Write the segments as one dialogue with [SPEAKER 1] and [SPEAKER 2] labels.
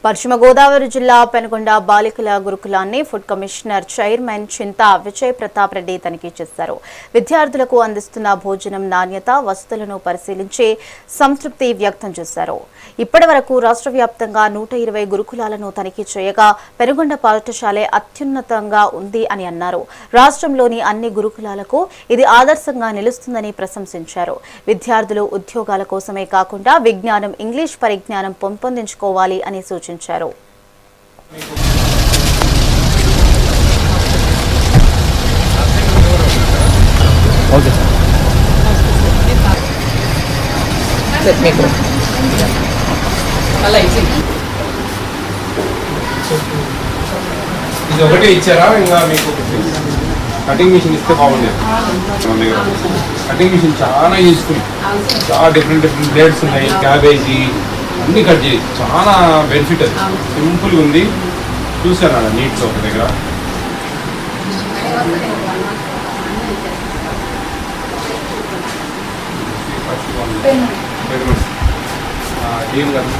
[SPEAKER 1] పశ్చిమ గోదావరి జిల్లా పెనుగొండ బాలికల గురుకులాన్ని ఫుడ్ కమిషనర్ చైర్మన్ చింతా విజయ్ ప్రతాప్ రెడ్డి తనిఖీ చేశారు. విద్యార్థులకు అందిస్తున్న భోజనం నాణ్యత, వసతులను పరిశీలించి సంతృప్తి వ్యక్తం చేశారు. ఇప్పటివరకు రాష్ట్ర వ్యాప్తంగా 120 గురుకులాలను తనిఖీ చేయగా పెనుగొండ పాఠశాలే అత్యున్నతంగా ఉంది అని అన్నారు. రాష్ట్రంలోని అన్ని గురుకులాలకు ఇది ఆదర్శంగా నిలుస్తుందని ప్రశంసించారు. విద్యార్థులు ఉద్యోగాల కోసమే కాకుండా విజ్ఞానం, ఇంగ్లీష్ పరిజ్ఞానం పెంపొందించుకోవాలి అని సూచించారు.
[SPEAKER 2] ఇది ఒకటే ఇచ్చారా? ఇంకా మీకు కటింగ్ మిషన్ ఇస్తే బాగుండేది. కటింగ్ మిషన్ చాలా యూస్ఫుల్, చాలా డిఫరెంట్ బ్లేడ్స్ ఉన్నాయి, క్యాబేజీ అన్ని కట్ చేసి చాలా బెనిఫిట్. అది సింపుల్గా ఉంది, చూసాను నీట్గా ఒక దగ్గర. ఏం కాదు,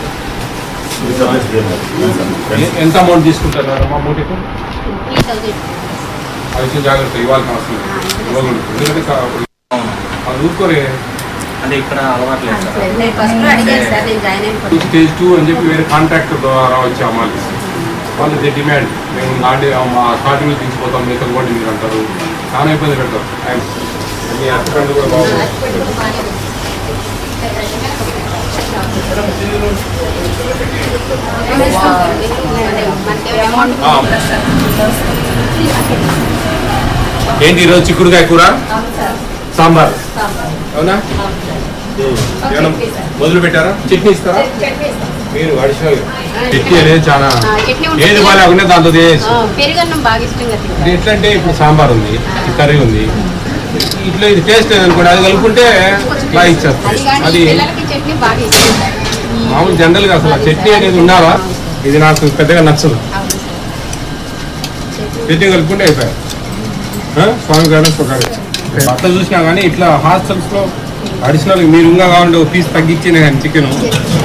[SPEAKER 2] ఎంత అమౌంట్ తీసుకుంటారు అమ్మా మూటికు? అది జాగ్రత్త ఇవ్వాల్సిన అవసరం ఇవ్వకూడదు, ఎందుకంటే అది ఊరుకోరే.
[SPEAKER 3] అంటే ఇక్కడ అలవాటు లేదు.
[SPEAKER 2] స్టేజ్ 2 అని చెప్పి వేరే కాంట్రాక్టర్ ద్వారా వచ్చి అమ్మాలి. వాళ్ళు డిమాండ్, మేము మా స్టార్టింగ్లో తీసుకుపోతాం, మీరు కూడా మీరు అంటారు, చాలా ఇబ్బంది పెడతారు. మీ అర్థం కూడా బాగుంది. ఏంటి ఈరోజు చిక్కుడుకాయ కూర, సాంబార్, అవునా? ఏమైనా మొదలు పెట్టారా? చట్నీ ఇస్తారా మీరు? అడిషనల్ చట్నీ అనేది చాలా ఏది బాగాలేకుండా దాంతో ఎట్లా అంటే ఇప్పుడు సాంబార్ ఉంది, కర్రీ ఉంది, ఇట్లా ఇది టేస్ట్ లేదనుకోండి, అది కలుపుకుంటే బాగా ఇచ్చేస్తారు. అది మామూలు జనరల్గా అసలు ఆ చట్నీ అనేది ఉండాలా, ఇది నాకు పెద్దగా నచ్చదు. చట్నీ కలుపుకుంటే అయిపోయారు. స్వామి గారు భర్త చూసినా కానీ ఇట్లా హాస్టల్స్లో అడిషనల్ మీరు ఇంకా కావాలంటే ఒక పీస్ తగ్గించిన కానీ చికెన్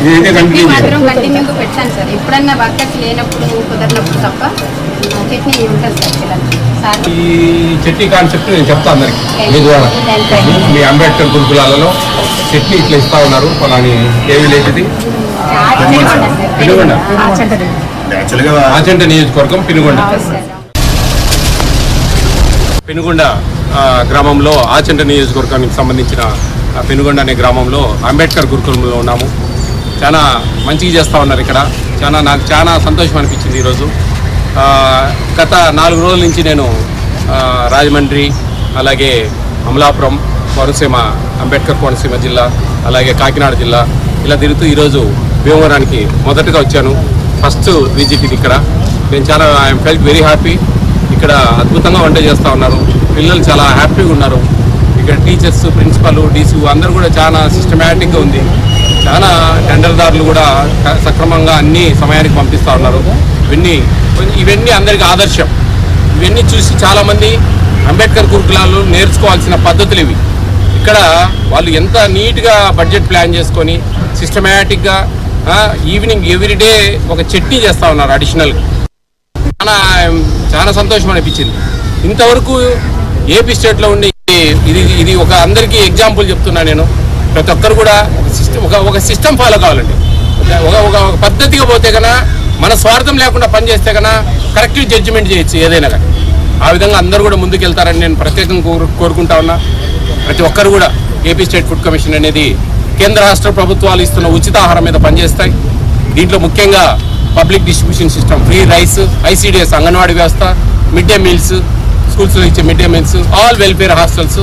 [SPEAKER 2] ఇదైతే కంటిన్యూ
[SPEAKER 4] పెట్టాను సార్. ఎప్పుడన్నా వర్కర్స్ లేనప్పుడు, కుదరినప్పుడు తప్ప చట్నీ ఉంటుంది సార్.
[SPEAKER 2] ఈ చట్నీ కాన్సెప్ట్ నేను చెప్తాను అందరికి మీ ద్వారా. మీ అంబేద్కర్ గురుకులాలలో చట్నీ ఇట్లా ఇస్తా ఉన్నారు. పలాని ఏ విలేజ్ ఇది? పెనుగొండ, ఆచంట నియోజకవర్గం పెనుగొండ. పెనుగొండ గ్రామంలో, ఆచంట నియోజకవర్గానికి సంబంధించిన పెనుగొండ అనే గ్రామంలో అంబేద్కర్ గురుకులంలో ఉన్నాము. చాలా మంచిగా చేస్తూ ఉన్నారు ఇక్కడ. నాకు చాలా సంతోషం అనిపించింది ఈరోజు. గత 4 రోజుల నుంచి నేను రాజమండ్రి, అలాగే అమలాపురం, కోనసీమ, అంబేద్కర్ కోనసీమ జిల్లా, అలాగే కాకినాడ జిల్లా ఇలా తిరుగుతూ ఈరోజు భీమవరానికి మొదటగా వచ్చాను. ఫస్ట్ విజిట్ ఇది ఇక్కడ. నేను ఐఎమ్ ఫెల్ట్ వెరీ హ్యాపీ. ఇక్కడ అద్భుతంగా వంట చేస్తూ ఉన్నారు. పిల్లలు చాలా హ్యాపీగా ఉన్నారు. ఇక్కడ టీచర్స్, ప్రిన్సిపల్, డీసీ అందరూ కూడా చాలా సిస్టమేటిక్గా ఉంది. చాలా టెండర్దారులు కూడా సక్రమంగా అన్ని సమయానికి పంపిస్తూ ఉన్నారు. ఇవన్నీ అందరికీ ఆదర్శం. ఇవన్నీ చూసి చాలామంది అంబేద్కర్ గురుకులాలు నేర్చుకోవాల్సిన పద్ధతులు ఇవి. ఇక్కడ వాళ్ళు ఎంత నీట్గా బడ్జెట్ ప్లాన్ చేసుకొని సిస్టమేటిక్గా ఈవినింగ్ ఎవ్రీడే ఒక చట్నీ చేస్తూ ఉన్నారు అడిషనల్గా. చాలా సంతోషం అనిపించింది. ఇంతవరకు ఏపీ స్టేట్లో ఉండే ఇది ఒక అందరికీ ఎగ్జాంపుల్ చెప్తున్నా నేను. ప్రతి ఒక్కరు కూడా ఒక సిస్టమ్ ఫాలో కావాలండి. ఒక పద్ధతిగా పోతే కన్నా, మన స్వార్థం లేకుండా పనిచేస్తే కన్నా కరెక్ట్ జడ్జిమెంట్ చేయొచ్చు ఏదైనా కానీ. ఆ విధంగా అందరూ కూడా ముందుకు వెళ్తారని నేను ప్రత్యేకంగా కోరుకుంటా ఉన్నా. ప్రతి ఒక్కరు కూడా ఏపీ స్టేట్ ఫుడ్ కమిషన్ అనేది కేంద్ర రాష్ట్ర ప్రభుత్వాలు ఇస్తున్న ఉచిత ఆహారం మీద పనిచేస్తాయి. దీంట్లో ముఖ్యంగా public distribution system, free rice, ICDS anganwadi వ్యవస్థ, మిడ్ డే మీల్స్, స్కూల్స్లో ఇచ్చే mid day meals, all welfare hostels,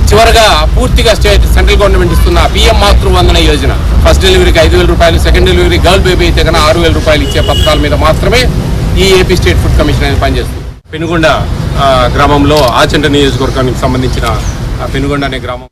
[SPEAKER 2] చివరగా పూర్తిగా సెంట్రల్ గవర్నమెంట్ ఇస్తున్న పిఎం మాతృవందన యోజన, ఫస్ట్ డెలివరీకి 5,000 రూపాయలు, సెకండ్ డెలివరీ గర్ల్ బేబీ అయితే కన్నా 6,000 రూపాయలు ఇచ్చే పథకాల మీద మాత్రమే ఈ ఏపీ స్టేట్ ఫుడ్ కమిషన్ అనేది పనిచేస్తుంది. పెనుగొండ గ్రామంలో, ఆచంట నియోజకవర్గానికి సంబంధించిన పెనుగొండ అనే గ్రామం